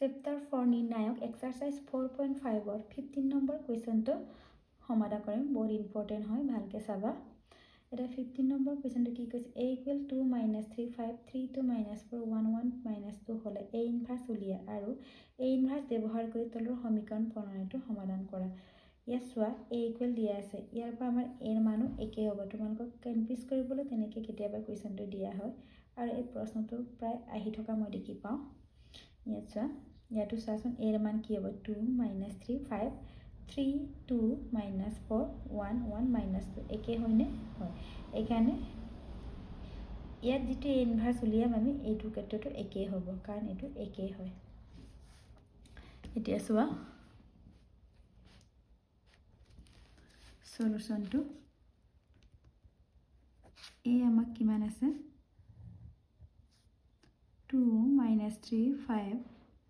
chapter 4 নিৰ্ণায়ক exercise 4.5 15 number কুৱেশ্যনটো সমাধান কৰিম বহুত ইম্পৰ্টেণ্ট হয় ভালকৈ চাবা এটা 15 নম্বৰ কুৱেশ্যনটো কি কৈছে a = 2 - 3 5 3 2 - 4 1 1 - 2 হলে a ইনভাৰ্স উলিয়া আৰু a ইনভাৰ্স ব্যৱহাৰ কৰি তলৰ সমীকৰণ প্ৰণালীটো সমাধান কৰা ইয়াত চোৱা a = দিয়া আছে ইয়াৰ পৰা আমাৰ a ৰ মানো একে হ'ব তোমালোকক কনফিউজ কৰিবলৈ তেনেকৈ কেতিয়াবা কুৱেশ্যনটো দিয়া হয় আৰু এই প্ৰশ্নটো প্ৰায় আহি থকা মই দেখি পাওঁ ইয়াত চোৱা ইয়াতো চাচোন a ৰ মান কি হ'ব 2 - 3 5 3 2 - 4 1 1 - 2 একে হয়নে হয় এইকাৰণে ইয়াত যেটো a ইনভাৰ্স উলিয়াম আমি এইটো ক্ষেত্ৰটো একে হ'ব কাৰণ এইটো একে হয় এতিয়া চোৱা সলিউশনটো a আমাক কিমান আছে 2 - 3 5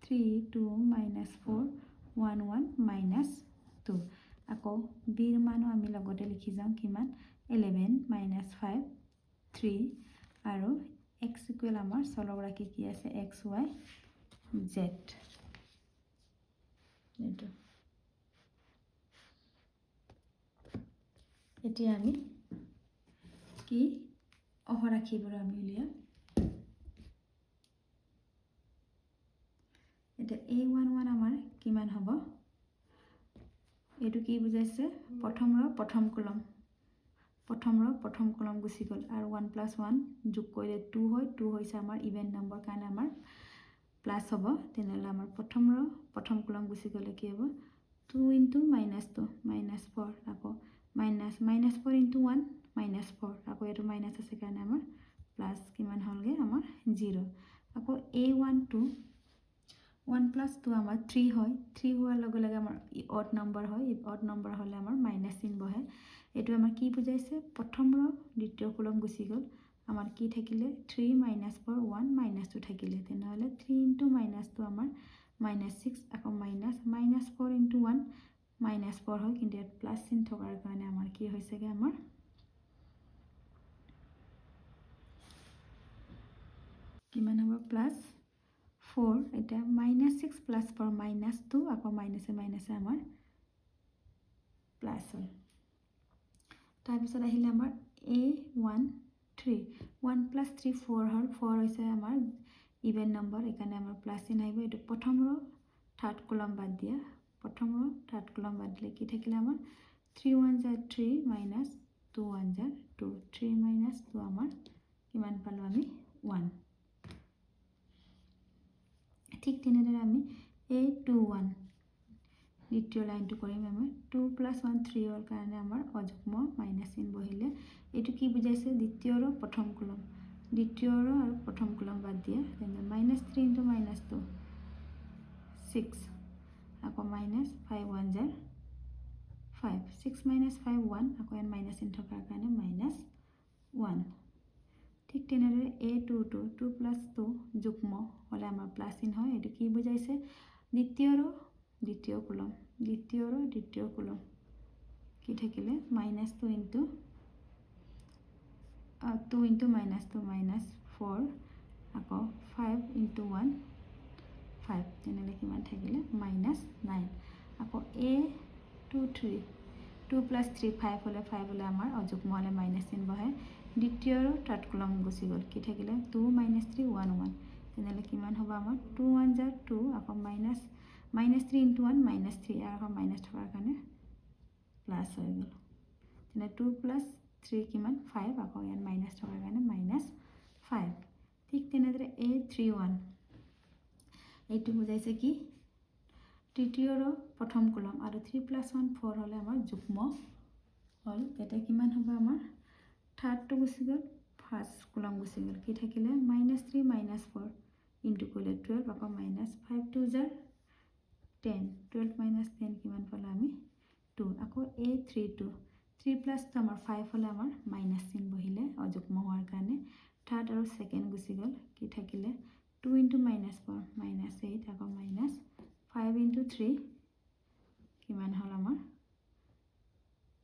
3 2 - 4 1 1 - 2 আকৌ b ৰ মানো আমি লগতে লিখি যাম কিমান 11 - 5 3 আৰু x = আমাৰ চলক ৰাশি কি আছে x y z এটো এতিয়া আমি কি অহৰাশিবোৰ আমি উলিয়াম এটা a11 আমাৰ কিমান হ'ব এটো কি বুজাইছে প্ৰথম ৰ প্ৰথম কলম গুছি গল আৰু 1 + 1 যোগ কৰিলে 2 হয় 2 হৈছে আমাৰ ইভেন নম্বৰ কাৰণে আমাৰ প্লাস হ'ব তেনেহলে আমাৰ প্ৰথম ৰ প্ৰথম কলম গুছি গলে কি হ'ব 2 * -2 -4 আকৌ -4 * 1 -4 আকৌ এটো মাইনাস আছে কাৰণে আমাৰ প্লাস কিমান হলগে আমাৰ 0 আকৌ a12 1 + 2 আমাৰ 3 হয় 3 হোৱাৰ লগে লগে আমাৰ অড নম্বৰ হয় অড নম্বৰ হলে আমাৰ মাইনাস চিন বহে এটো আমাৰ কি বুজাইছে প্ৰথম ৰ দ্বিতীয় কলম গুছি গল আমাৰ কি থাকিলে 3 - 4 1 - 2 থাকিলে তেনেহলে 3 * -2 আমাৰ -6 আকৌ -4 * 1 -4 হয় কিন্তু ইয়াত প্লাস চিন থকাৰ কাৰণে আমাৰ কি হৈছেগে আমাৰ কিমান হ'ব প্লাস 4 এটা -6 + 4 -2 আকৌ মাইনাসে আমাৰ প্লাস হয় তাৰ পিছত আহিলে আমাৰ a13 1 + 3 4 হল 4 হৈছে আমাৰ ইভেন নম্বৰ এখানে আমাৰ প্লাস চিন আহিব এটো প্ৰথম ৰ থাৰ্ড কলম বাদ দিয়া প্ৰথম ৰ থাৰ্ড কলম বাদ দিলে কি থাকিলে আমাৰ 3 1 * 3 - 2 1 * 2 3 - 2 আমাৰ কিমান পালো আমি 1 ঠিক তেনেদৰে আমি a21 দ্বিতীয় লাইনটো কৰিম আমি 2 + 1 3 ৰ কাৰণে আমাৰ অযুগ্ম মাইনাস চিন বহিলে এটো কি বুজাইছে দ্বিতীয় ৰ প্ৰথম কলম দ্বিতীয় ৰ আৰু প্ৰথম কলম বাদ দিয়া তেনে -3 * -2 6 আকৌ -5 1 * 5 6 - 5 1 আকৌ এন মাইনাস চিন থকাৰ কাৰণে -1 ঠিক তেনেদৰে a22 2 + 2 যুগ্ম হলে আমাৰ প্লাস চিন হয় এটো কি বুজাইছে দ্বিতীয় ৰ দ্বিতীয় কলম কি থাকিলে -2 * 2 -4 আকৌ 5 * 1 5 তেনেহলে কিমান থাকিলে -9 আকৌ a23 2 + 3 5 হলে আমাৰ অযুগ্ম হলে মাইনাস চিন বহে দ্বিতীয় ৰ থাৰ্ড কলম গুছি গল কি থাকিলে 2 - 3 1 1 তেনেহলে কিমান হ'ব আমাৰ 2 1 * 2 আকৌ -3 * 1 -3 আৰু মাইনাস থকাৰ কাৰণে প্লাস হৈ গল তেনে 2 + 3 কিমান 5 আকৌ ইয়াত মাইনাস থকাৰ কাৰণে -5 ঠিক তেনেদৰে a31 এইটো বুজাইছে কি তৃতীয় ৰ প্ৰথম কলম আৰু 3 + 1 4 হলে আমাৰ যুগ্ম হল এটা কিমান হ'ব আমাৰ থাৰ্ডটো গুছি গল ফাৰ্স্ট কলম গুছি গল কি থাকিলে -3 - 4 ইনটু কৰিলে 12 আকৌ -5 2 * 10 12 - 10 কিমান পালো আমি 2 আকৌ a32 3 + 2 আমাৰ 5 হলে আমাৰ মাইনাস চিন বহিলে অযুগ্ম হোৱাৰ কাৰণে থাৰ্ড আৰু সেকেন্ড গুছি গল কি থাকিলে 2 * -4 -8 আকৌ -5 * 3 কিমান হল আমাৰ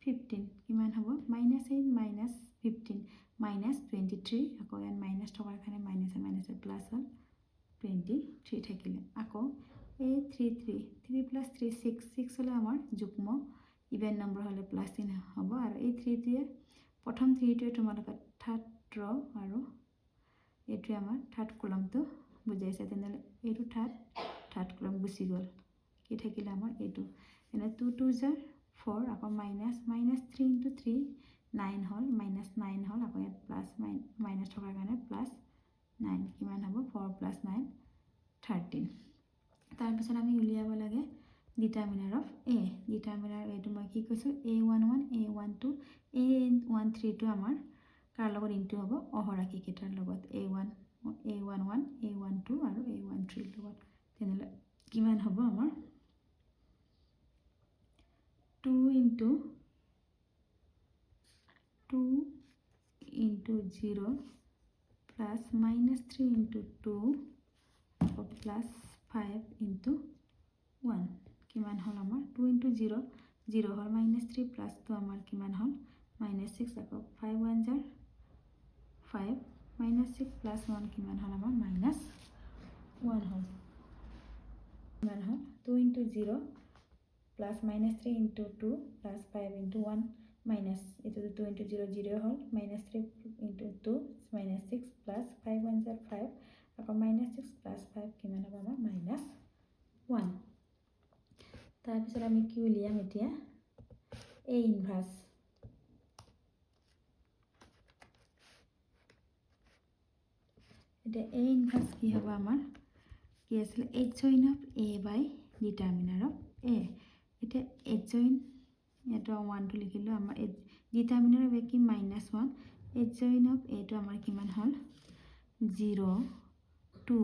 15 কিমান হ'ব -8 - 15 -23 আকৌ ইয়াত মাইনাস থকাৰ কাৰণে মাইনাসে প্লাস হল 23 থাকিলে আকৌ 3 3 3 plus 3 6 6 হলে আমাৰ যুগ্ম ইভেন নম্বৰ হলে প্লাস চিহ্ন হ'ব আৰু এই 3 টোৱে প্ৰথম 3 টোৱে তোমালোকৰ থাৰ্ড ৰ আৰু এইটোৱে আমাৰ থাৰ্ড কলমটো বুজাইছে তেনেহলে এইটো থাৰ্ড কলম গুচি গ'ল কি থাকিলে আমাৰ এইটো এনে 2 2 জাৰ 4 আকৌ মাইনাস 3 into 3 9 হল মাইনাস 9 হল আকৌ ইয়াত প্লাস মাইনাস থকাৰ কাৰণে প্লাস 9 কিমান হ'ব 4 plus 9 13 তাৰ পিছত আমি উলিয়াব লাগে ডিটাৰমিনাৰ অফ a ডিটাৰমিনাৰ এইটো মই কি কৈছো a11 a12 a13 টো আমাৰ কাৰ লগত ইনটু হ'ব অহৰাকি কেইটাৰ লগত a11 a12 আৰু a13 লগত তেনেহলে কিমান হ'ব আমাৰ 2 into 0 plus minus 3 into 2 plus 5 into 1 কিমান হল আমাৰ 2 into 0 0 হল minus 3 plus 2 আমাৰ কিমান হল minus 6 আকৌ 5 1 jar 5 minus 6 plus 1 কিমান হল আমাৰ minus 1 হল কিমান হল 2 into 0 plus minus 3 into 2 plus 5 into 1 minus itu 2 into 0 0 hol minus 3 into 2 minus 6 plus 5 1 jar 5 আকৌ minus 6 plus 5 কিমান হ'ব আমাৰ minus 1 তাৰ পিছত আমি কি উলিয়াম এতিয়া a inverse এটা a inverse কি হ'ব আমাৰ কি আছিল adjoint of a by determinant of a এটা adjoint এটা 1 টো লিখিলো আমাৰ ডিটাৰমিনাৰ অফ a কি -1 adjoint of a টো আমাৰ কিমান হল 0 2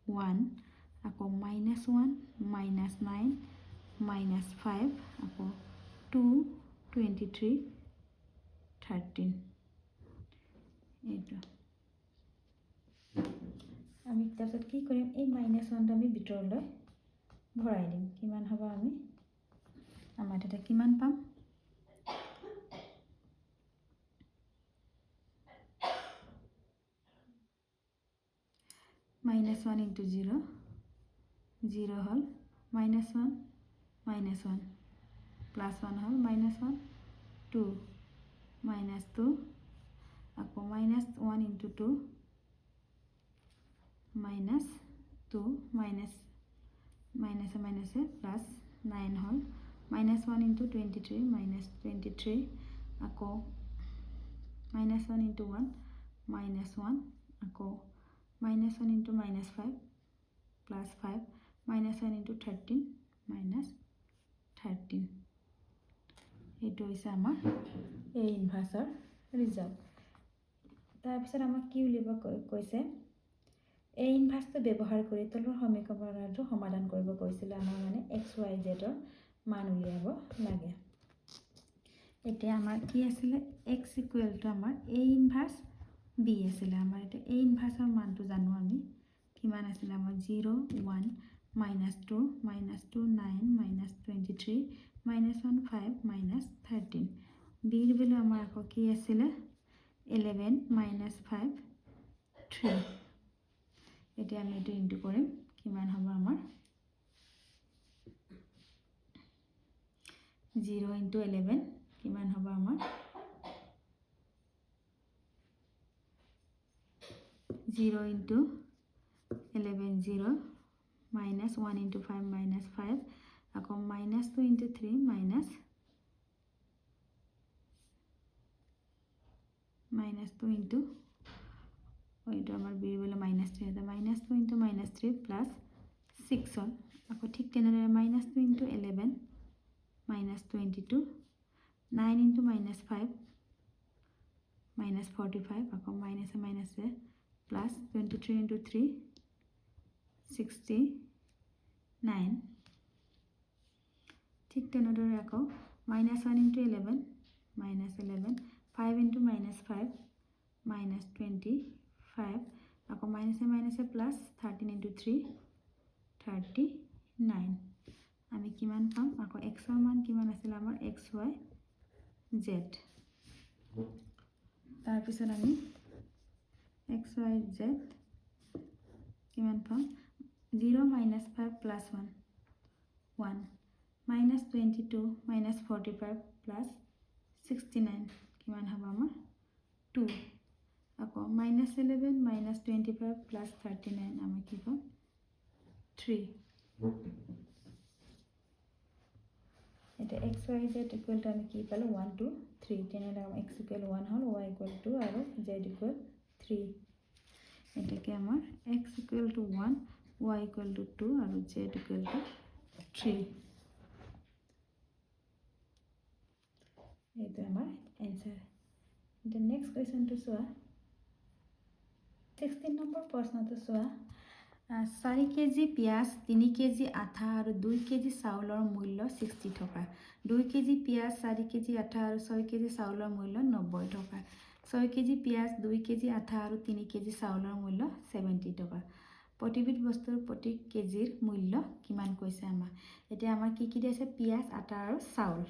1 আকৌ -1 -9 -5 আকৌ 2 23 13 এইটো আমি তাৰপিছত কি কৰিম এই -1 টো আমি ভিতৰলৈ ভৰাই দিম কিমান হ'ব আমি আমাৰ এটা কিমান পাম -1 into 0 0 হল -1 -1 plus 1 হল -1 2 -2 আকৌ -1 into 2 -2 minus plus 9 হল -1 into 23 -23 আকৌ -1 into 1 -1 আকৌ -1 into -5 plus 5 -1 into 13 -13 এইটো হৈছে আমাৰ a ইনভাৰ্সৰ ৰিজাল্ট তাৰ পিছত আমাক কি উলিয়াব কৈছে a ইনভাৰ্সটো ব্যৱহাৰ কৰি তলৰ সমীকৰণটো সমাধান কৰিব কৈছিল আমাৰ মানে x y z ৰ মান উলিয়াব লাগে এতিয়া আমাৰ কি আছিল x = আমাৰ a ইনভাৰ্স b আছিল আমাৰ এটা a ইনভাৰ্সৰ মানটো জানো আমি কিমান আছিল আমাৰ 0 1 -2 -2 9 -23 -1 5 -13 b ৰ ভ্যালু আমাৰ আকৌ কি আছিল 11 -5 3 এতিয়া আমি এটো ইনটু কৰিম কিমান হ'ব আমাৰ 0 into 11 কিমান হ'ব আমাৰ 0 into 11 0 minus 1 into 5 minus 5 আকৌ minus 2 into 3 minus 2 into ওইটো আমাৰ b বলে minus 3 এটা minus 2 into minus 3 plus 6 হল আকৌ ঠিক তেনেদৰে minus 2 into 11 minus 22 9 into minus 5 minus 45 আকৌ minus plus 23 into 3 69 ঠিক তেনেদৰে আকৌ minus 1 into 11 minus 11 5 into minus 5 minus 25 আকৌ minus plus 13 into 3 39 আমি কিমান পাম আকৌ x ৰ মান কিমান আছিল আমাৰ xy z তাৰ পিছত আমি xy z কিমান পাম 0 minus 5 plus 1 1 minus 22 minus 45 plus 69 কিমান হ'ব আমাৰ 2 আকৌ minus 11 minus 25 plus 39 আমাৰ কি হ'ব 3 এটা x y z equal to আমি কি পালো 1 2 3 তেনেহলে x equal 1 হল y equal 2 আৰু z equal 3 এটাকে আমাৰ x equal to 1 y equal to 2 আৰু z equal to 3 এইটো আমাৰ answer the next question to soya 16 number প্ৰশ্নটো সোয়া 4 কেজি পিয়াজ 3 কেজি আঠা আৰু 2 কেজি চাউলৰ মূল্য 60 টকা 2 কেজি পিয়াজ 4 কেজি আঠা আৰু 6 কেজি চাউলৰ মূল্য 90 টকা 6 কেজি পিয়াজ 2 কেজি আঠা আৰু 3 কেজি চাউলৰ মূল্য 70 টকা প্ৰতিবিধ বস্তুৰ প্ৰতি কেজিৰ মূল্য কিমান কৈছে আমাৰ এতিয়া আমাৰ কি কি দিছে পিয়াজ আটা আৰু চাউল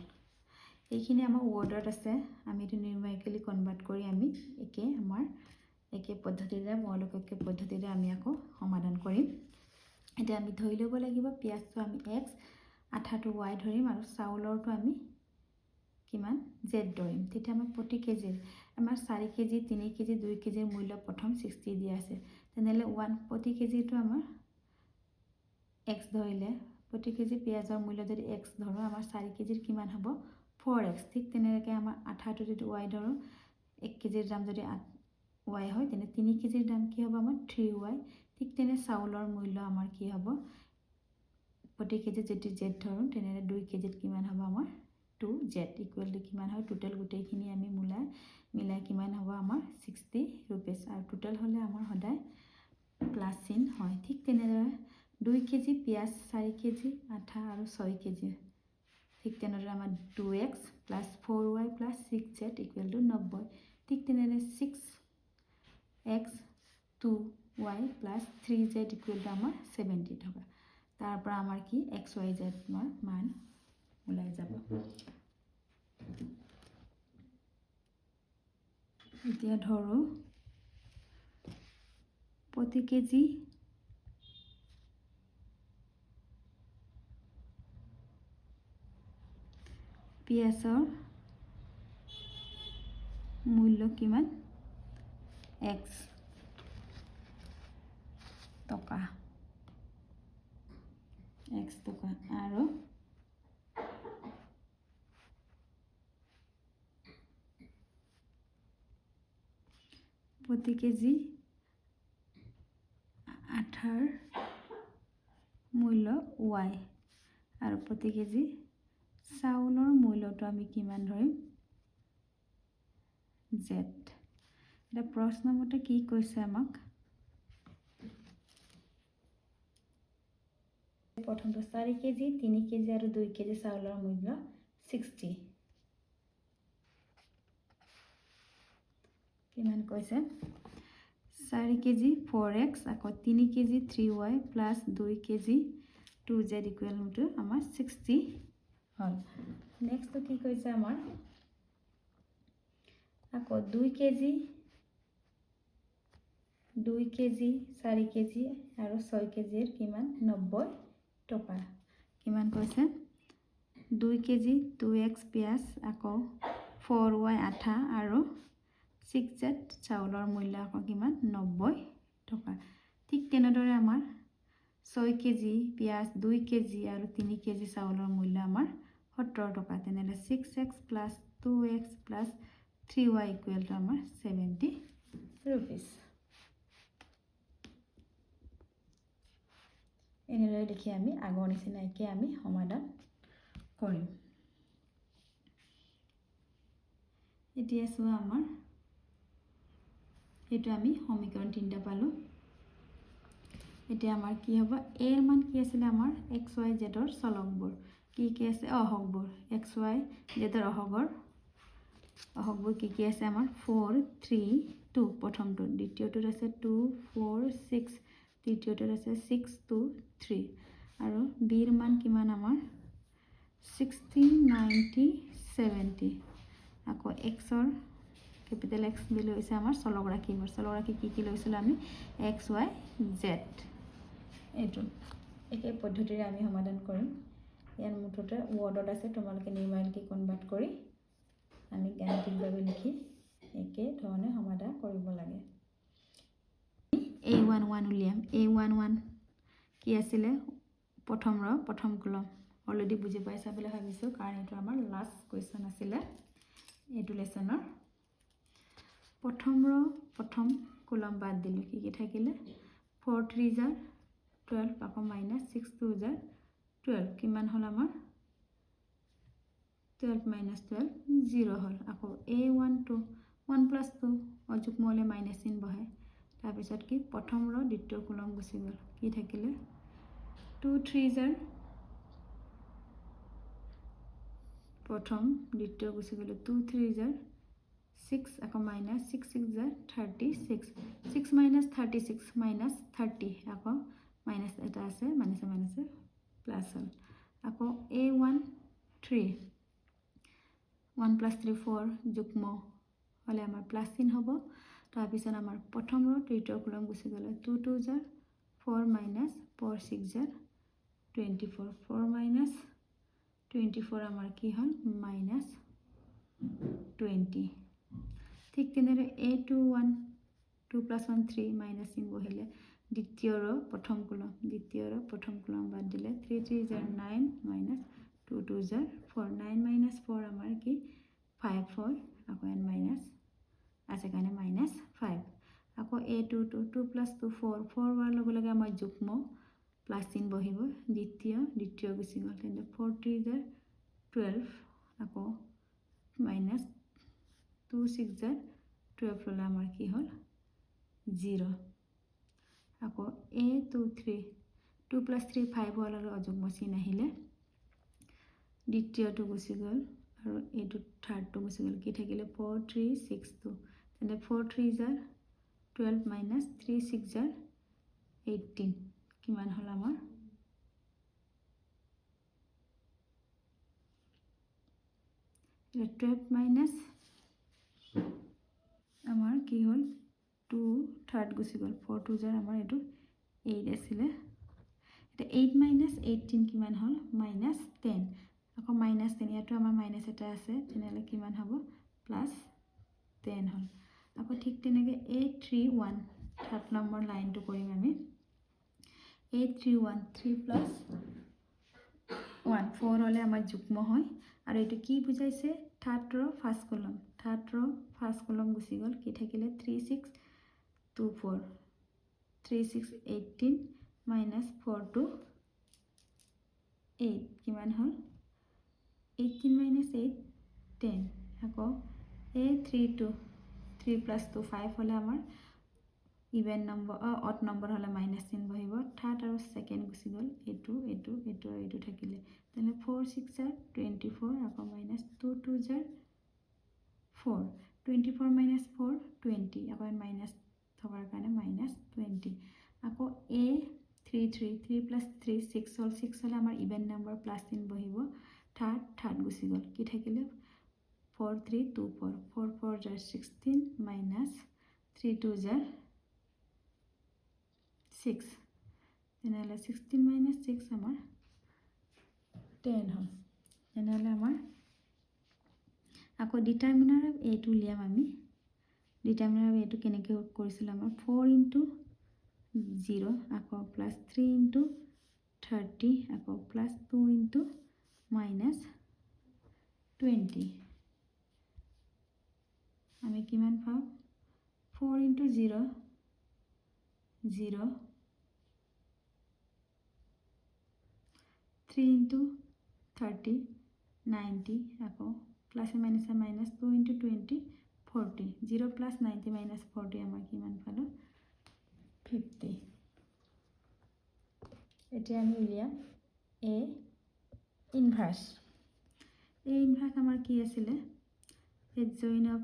এইখিনি আমাৰ ওয়াৰ্ডত আছে আমি এটা নিউমেৰিকেলি কনভাৰ্ট কৰি আমি একে পদ্ধতিৰে মৌলিক পদ্ধতিৰে আমি আকৌ সমাধান কৰিম এটা আমি ধৰি লব লাগিব পিয়াজটো আমি x আঠাটো y ধৰিম আৰু চাউলৰটো আমি কিমান z ধৰিম তেতিয়া আমাৰ প্ৰতি কেজি আমাৰ 4 কেজি 3 কেজি 2 কেজিৰ মূল্য প্ৰথম 60 দিয়া আছে তেনেহলে 1 প্ৰতি কেজিটো আমাৰ x ধৰিলে প্ৰতি কেজি পিয়াজৰ মূল্য যদি x ধৰো আমাৰ 4 কেজিৰ কিমান হ'ব 4x ঠিক তেনেকৈ আমাৰ আঠাটো যদি y ধৰো 1 কেজিৰ দাম যদি y হয় তেনে 3 কেজিৰ দাম কি হ'ব আমাৰ 3y ঠিক তেনে চাউলৰ মূল্য আমাৰ কি হ'ব প্ৰতি কেজি যদি z ধৰো তেনে 2 কেজিত কিমান হ'ব আমাৰ 2z ইকুৱেল টু কিমান হয় টোটাল গোটেইখিনি আমি মিলাই কিমান হ'ব আমাৰ 60 रुपीस আৰু টোটাল হলে আমাৰ সদায় প্লাস চিন হয় ঠিক তেনেদৰে 2 কেজি পিয়াজ 4 কেজি আঠা আৰু 6 কেজি ঠিক তেনেদৰে আমাৰ 2x plus 4y plus 6z equal to 90 ঠিক তেনেদৰে 6x 2y plus 3z equal to আমাৰ 70 টকা তাৰ পৰা আমাৰ কি xyz মান ওলাই যাব এতিয়া ধৰো প্ৰতি কেজি পিয়াজৰ মূল্য কিমান x টকা আৰু প্ৰতি কেজি আঠাৰ মূল্য y আৰু প্ৰতি কেজি চাউলৰ মূল্যটো আমি কিমান ধৰিম z এটা প্ৰশ্ন মতে কি কৈছে আমাক প্ৰথমটো 4 কেজি 3 কেজি আৰু 2 কেজি চাউলৰ মূল্য 60 কিমান কৈছে 4 কেজি 4x আকৌ 3 KG 3y plus 2 KG 2z equal to আমাৰ 60 হল নেক্সট কি কৈছে আমাৰ আকৌ 2 কেজি 4 কেজি আৰু 6 কেজিৰ কিমান 90 টকা কিমান কৈছে 2 কেজি 2x পিয়াজ আকৌ 4y আঠা আৰু 6z চাউলৰ মূল্য আকৌ কিমান 90 টকা ঠিক তেনেদৰে আমাৰ 6 কেজি পিয়াজ 2 কেজি আৰু 3 কেজি চাউলৰ মূল্য আমাৰ 70 টকা তেনেহলে 6x plus 2x plus 3y equal to আমাৰ 70 rupees এনেদৰে দেখি আমি আগৰ নিচিনাকৈ আমি সমাধান কৰিম এতিয়া চোৱা আমাৰ এটা আমি সমীকৰণ 3টা পালো এতিয়া আমাৰ কি হ'ব a এৰ মান কি আছিল আমাৰ x y z ৰ চলকবোৰ কি আছে অহগবোৰ x y z ৰ অহগবোৰ কি আছে আমাৰ 4 3 2 প্ৰথমটো দ্বিতীয়টো আছে 2 4 6 তৃতীয়টো আছে 6 2 3 আৰু b এৰ মান কিমান আমাৰ 60 90 70 আকৌ x ৰ capital X বিলো হৈছে আমাৰ চলক ৰাশিবোৰ কি লৈছিল আমি x y z এইটো একে পদ্ধতিৰে আমি সমাধান কৰিম ইয়াৰ মুঠতে ৱৰ্ডত আছে তোমালোকে নিউমেৰিকেল কনভাৰ্ট কৰি আমি গাণিতিকভাৱে লিখি একে ধৰণে সমাধান কৰিব লাগে A11 উলিয়াম A11 কি আছিলে প্ৰথম ৰ প্ৰথম কলম অলৰেডি বুজি পাইছা বুলি ভাবিছোঁ কাৰণ এইটো আমাৰ লাষ্ট কুৱেশ্যন আছিলে এইটো লেসনৰ প্ৰথম ৰ প্ৰথম কলম বাদ দিলোঁ কি থাকিলে 4 3 জাৰ 12 আকৌ মাইনাস 6 2 জাৰ 12 কিমান হল আমাৰ 12 minus 12 0 হল আকৌ A12 1 plus 2 অযুগ্ম হলে মাইনাস চিন বহে তাৰ পিছত কি প্ৰথম ৰ দ্বিতীয় কলম গুছি গল কি থাকিলে 2 3 জাৰ প্ৰথম দ্বিতীয় গুছি গল 2 3 জাৰ 6 আকৌ মাইনাস 6 6 জাৰ 36 6 minus 36 minus 30 আকৌ মাইনাস এটা আছে মাইনাসে প্লাস হল আকৌ A13 1 plus 3 4 যুগ্ম হলে আমাৰ প্লাস চিন হ'ব তাৰ পিছত আমাৰ প্ৰথম ৰ তৃতীয় কলম গুছি গলে 2 2 জাৰ 4 minus 4 6 জাৰ 24 4 minus 24 আমাৰ কি হল minus 20 ঠিক তেনেদৰে A21 2 plus 1 3 minus চিন বহিলে দ্বিতীয় ৰ প্ৰথম কলম বাদ দিলে 3 3 জাৰ 9 minus 2 2 জাৰ 4 9 minus 4 আমাৰ কি 5 4 আকৌ n minus আছে কাৰণে minus 5 আকৌ A22 2 plus 2 4 4 হোৱাৰ লগে লগে আমাৰ যুগ্ম প্লাস চিন বহিব দ্বিতীয় গুছি গল তেন্তে 4 3 জাৰ 12 আকৌ minus 2 6 জাৰ 12 হলে আমাৰ কি হল 0 আকৌ A23 2 plus 3 5 হোৱাৰ লগে অযুগ্ম চিন আহিলে দ্বিতীয়টো গুছি গল আৰু এইটো থাৰ্ডটো গুছি গল কি থাকিলে 4 3 6 2 তেন্তে 4 3 জাৰ 12 minus 3 6 জাৰ 18 কিমান হল আমাৰ 12 minus আমাৰ কি হল 2 থাৰ্ড গুছি গল 4 2 জাৰ আমাৰ এইটো 8 আছিলে এটা 8 minus 18 কিমান হল minus 10 আকৌ minus 10 ইয়াতো আমাৰ minus এটা আছে তেনেহলে কিমান হ'ব plus 10 হল আকৌ ঠিক তেনেকে A31 থাৰ্ড নম্বৰ লাইনটো কৰিম আমি A31 3 plus 1 4 হলে আমাৰ যুগ্ম হয় আৰু এটো কি বুজাইছে থাৰ্ড ৰ ফাৰ্স্ট কলম গুছি গল কি থাকিলে 3 6 2 4 3 6 18 minus 4 2 8 কিমান হল 18 minus 8 10 আকৌ A32 3 plus 2 5 হলে আমাৰ ইভেন নম্বৰ অড নম্বৰ হলে মাইনাস চিন বহিব থাৰ্ড আৰু সেকেন্ড গুছি গল এইটো থাকিলে তেনে 4 6 জাৰ 24 আকৌ minus 2 2 জাৰ 4 24 minus 4 20 আকৌ minus থকাৰ কাৰণে minus 20 আকৌ A33 3 plus 3 6 হল 6 হলে আমাৰ ইভেন নম্বৰ প্লাস চিন বহিব থাৰ্ড গুছি গল কি থাকিলে 4 3 2 4 4 4 জাৰ 16 minus 3 2 জাৰ 6 তেনেহলে 16 minus 6 আমাৰ 10 হল তেনেহলে আমাৰ আকৌ ডিটাৰমিনাৰ অফ A2 লিয়াম আমি ডিটাৰমিনাৰ অফ A2 কেনেকৈ কৰিছিল আমাৰ 4 into 0 আকৌ plus 3 into 30 আকৌ plus 2 into minus 20 আমি কিমান পাম 4 into 0 0 3 into 30 90 আকৌ plus minus 2 into 20 40 0 plus 90 minus 40 আমাৰ কিমান পালো 50 এতিয়া আমি উলিয়াম A ইনভাৰ্স আমাৰ কি আছিলে adjoint of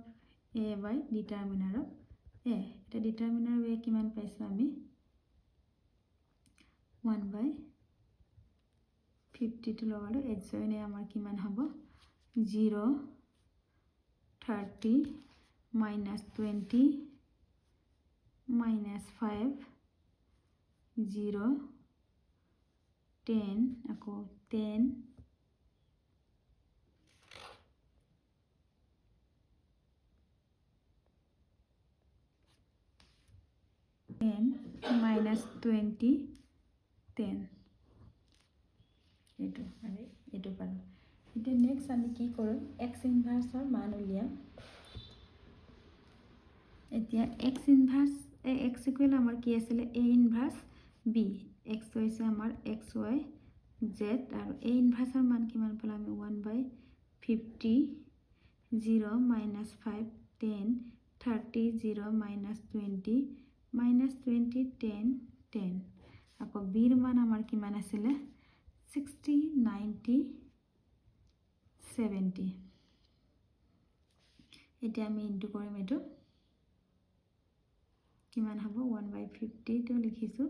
A by determinant of A এটা determinant of A কিমান পাইছো আমি 1 by 50 টো লগালো adjoint আমাৰ কিমান হ'ব 0 30 minus 20 minus 5 0 10 আকৌ 10 minus 20 10 এইটো আৰু এইটো পালো এতিয়া নেক্সট আমি কি কৰিম x ইনভাৰ্সৰ মান উলিয়াম এতিয়া x ইনভাৰ্স x ইকুয়াল আমাৰ কি আছিল a ইনভাৰ্স b x হৈছে আমাৰ xy z আৰু a ইনভাৰ্সৰ মান কিমান পালো আমি 1/50 0 minus 5 10 30 0 minus 20 minus 20 10 10 আকৌ b ৰ মান আমাৰ কিমান আছিল 60 90 70 এতিয়া আমি ইনটু কৰিম এটো কিমান হ'ব 1/50 তো লিখিছো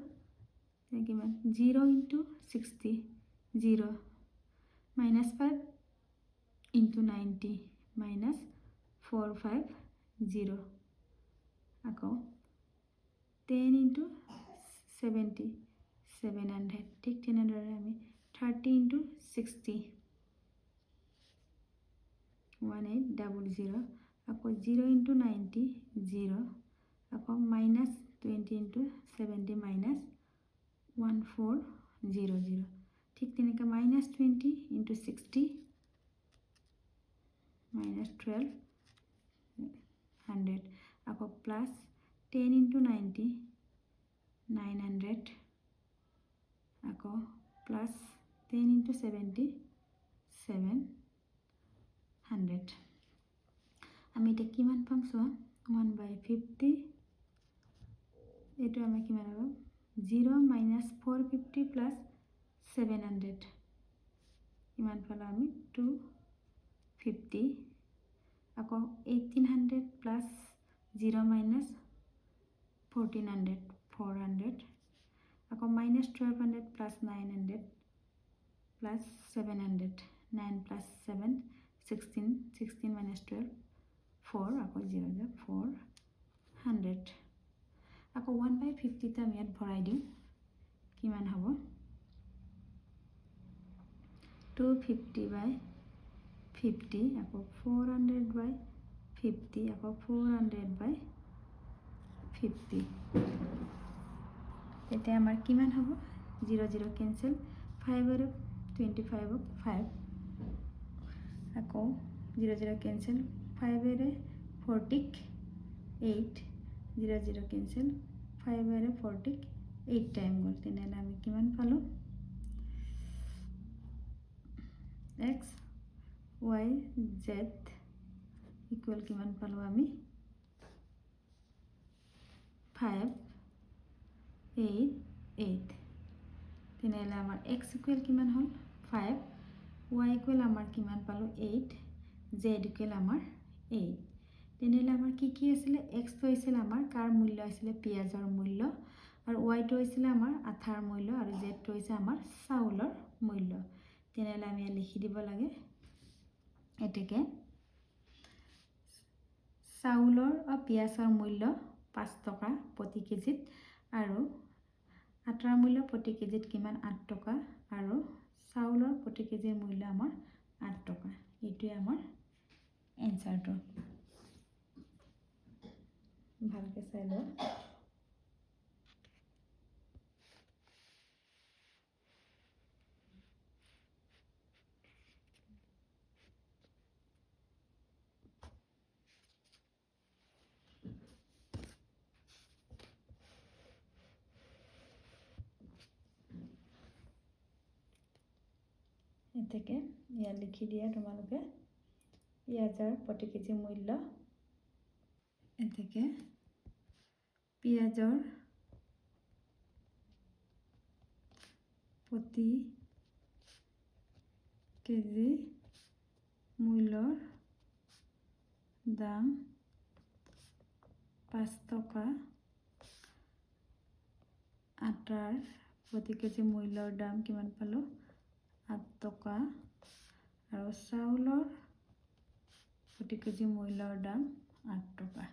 কিমান 0 into 60 0 minus 5 into 90 minus 450 আকৌ 10 into 70 700 ঠিক তেনেদৰে আমি 30 into 60 1800 আকৌ 0 into 90 0 আকৌ minus 20 into 70 minus 1400 ঠিক তেনেকৈ minus 20 into 60 minus 1200 আকৌ plus 10 into 90 900 আকৌ plus 10 into 70 700 আমি এটা কিমান পাম সোয়া 1/50 এটো আমি কিমান হ'ব 0 minus 450 plus 700 কিমান পালো আমি 250 আকৌ 1800 plus 0 minus 1400 400 আকৌ minus 1200 plus 900 plus 700 9 plus 7 16 16 minus 12 4 আকৌ 0 400 আকৌ 1/50 টা আমি ইয়াত ভৰাই দিম কিমান হ'ব 250/50 আকৌ 400/50 আকৌ 400/50 তেতিয়া আমাৰ কিমান হ'ব 0 0 কেনসেল 5 আৰু 25 5 আকৌ 0 0 কেনসেল 5 এৰে 40 8 0 0 কেনসেল 5 এৰে 40 8 টাইম গল তেনেহলে আমি কিমান পালো x y z ইকুয়াল কিমান পালো আমি 5 8 8 তেনেহলে আমাৰ x ইকুয়াল কিমান হল 5 y ইকুয়াল আমাৰ কিমান পালো 8 z ইকুয়াল আমাৰ 8 তেনেহলে আমাৰ কি কি আছিল x তো আছিল আমাৰ কাৰ মূল্য আছিল পিয়াজৰ মূল্য আৰু y তো আছিল আমাৰ আঠাৰ মূল্য আৰু z তো হৈছে আমাৰ চাউলৰ মূল্য তেনেহলে আমি লিখি দিব লাগে এতেকে চাউলৰ আৰু পিয়াজৰ মূল্য 5 টকা প্ৰতি কেজিত আৰু আটাৰ মূল্য প্ৰতি কেজিত কিমান 8 টকা আৰু চাউলৰ প্ৰতি কেজিৰ মূল্য আমাৰ 8 টকা এটোই আমাৰ এনসাৰটো ভালকে চাই লও এতেকে ইয়া লিখি দিয়া তোমালোকে পিয়াজৰ প্ৰতি কেজি মূল্য এতেকে পিয়াজৰ প্ৰতি কেজি মূল্যৰ দাম 5 টকা আটাৰ প্ৰতি কেজি মূল্যৰ দাম কিমান পালো 8 টকা আৰু চাউলৰ প্ৰতি কেজি মূল্যৰ দাম 8 টকা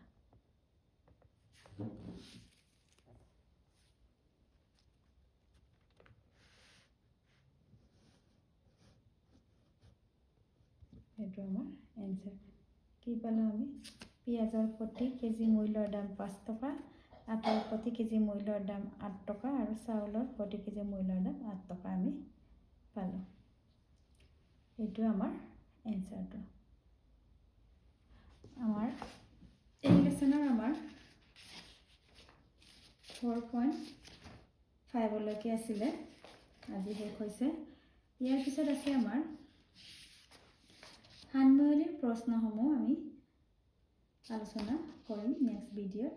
এইটো আমাৰ এনসাৰ কি পালো আমি পিঁয়াজৰ প্ৰতি কেজি মূল্যৰ দাম 5 টকা আটাৰ প্ৰতি কেজি মূল্যৰ দাম 8 টকা আৰু চাউলৰ প্ৰতি কেজি মূল্যৰ দাম 8 টকা আমি পালো এইটো আমাৰ এনসাৰটো আমাৰ এই লেসনৰ আমাৰ 4.5 লৈকে আছিল আজি শেষ হৈছে ইয়াৰ পিছত আছে আমাৰ সান্ময়লিৰ প্ৰশ্নসমূহ আমি আলোচনা কৰিম নেক্সট ভিডিঅ'ত